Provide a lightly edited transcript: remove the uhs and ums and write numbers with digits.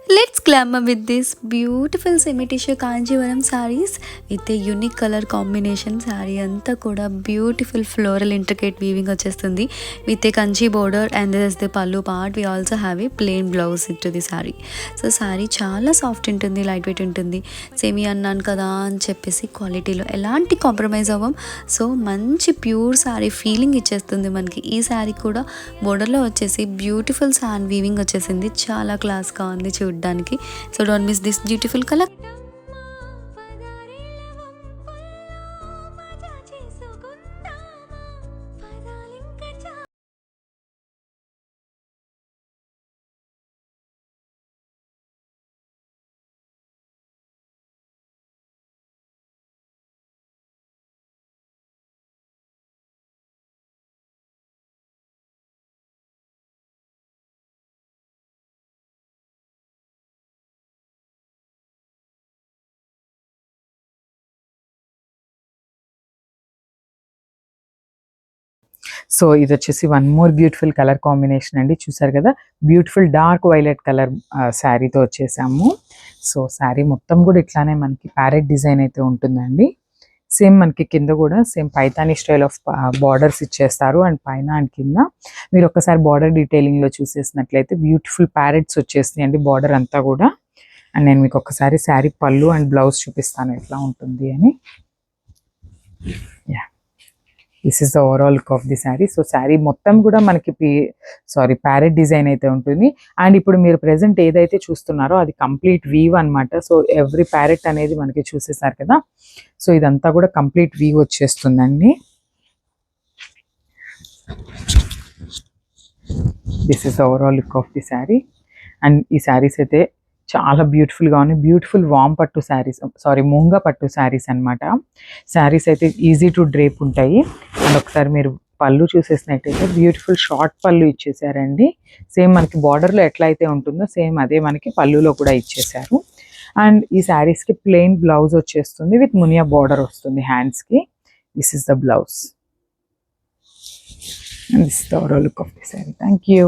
Let's glamour with this beautiful semi-tissue Kanjivaram sarees with a unique color combination. Saree anta kuda beautiful floral intricate weaving vachestundi with a kanchi border, and this is the pallu part. We also have a plain blouse into the saree. So saree చాలా soft ఉంటుంది, light weight ఉంటుంది. సేమి అన్నాను కదా అని చెప్పేసి క్వాలిటీలో ఎలాంటి compromise అవ్వం. So మంచి ప్యూర్ సారీ ఫీలింగ్ ఇచ్చేస్తుంది మనకి. ఈ సారీ కూడా బోర్డర్లో వచ్చేసి బ్యూటిఫుల్ సాన్ వీవింగ్ వచ్చేసింది, చాలా క్లాస్గా ఉంది చూడడానికి. So don't miss this beautiful colour. So ఇది వచ్చేసి one more beautiful colour combination అండి. చూసారు కదా, బ్యూటిఫుల్ డార్క్ వైలెట్ కలర్ శారీతో వచ్చేసాము. సో శారీ మొత్తం కూడా ఇట్లానే మనకి ప్యారెట్ డిజైన్ అయితే ఉంటుందండి. సేమ్ మనకి కింద కూడా same Paithani style of borders ఇచ్చేస్తారు, అండ్ పైన అండ్ కింద మీరు ఒక్కసారి బార్డర్ డీటెయిలింగ్లో చూసేసినట్లయితే బ్యూటిఫుల్ ప్యారెట్స్ వచ్చేసినాయి అండి బార్డర్ అంతా కూడా. అండ్ నేను మీకు ఒకసారి శారీ పళ్ళు అండ్ బ్లౌజ్ చూపిస్తాను ఎట్లా ఉంటుంది అని. Yeah, this is the overall look of the sari. So sari మొత్తం కూడా మనకి ప్యారెట్ డిజైన్ అయితే ఉంటుంది. అండ్ ఇప్పుడు మీరు ప్రెసెంట్ ఏదైతే చూస్తున్నారో అది కంప్లీట్ వీవ్ అనమాట. సో ఎవ్రీ ప్యారెట్ అనేది మనకి చూసేసారు కదా. సో ఇదంతా కూడా కంప్లీట్ వీవ్ వచ్చేస్తుందండి. This is the overall look of the sari. And ఈ శారీస్ అయితే చాలా బ్యూటిఫుల్గా ఉన్నాయి. బ్యూటిఫుల్ వామ్ పట్టు శారీస్, మూంగా పట్టు శారీస్ అనమాట. శారీస్ అయితే ఈజీ టు డ్రేప్ ఉంటాయి. అండ్ ఒకసారి మీరు పళ్ళు చూసేసినట్టయితే బ్యూటిఫుల్ షార్ట్ పళ్ళు ఇచ్చేసారండి. సేమ్ మనకి బార్డర్లో ఎట్లా అయితే ఉంటుందో సేమ్ అదే మనకి పళ్ళులో కూడా ఇచ్చేసారు. అండ్ ఈ శారీస్కి ప్లెయిన్ బ్లౌజ్ వచ్చేస్తుంది విత్ మునియా బార్డర్ వస్తుంది హ్యాండ్స్కి. This is the blouse and this is the overall look of the sari. Thank you.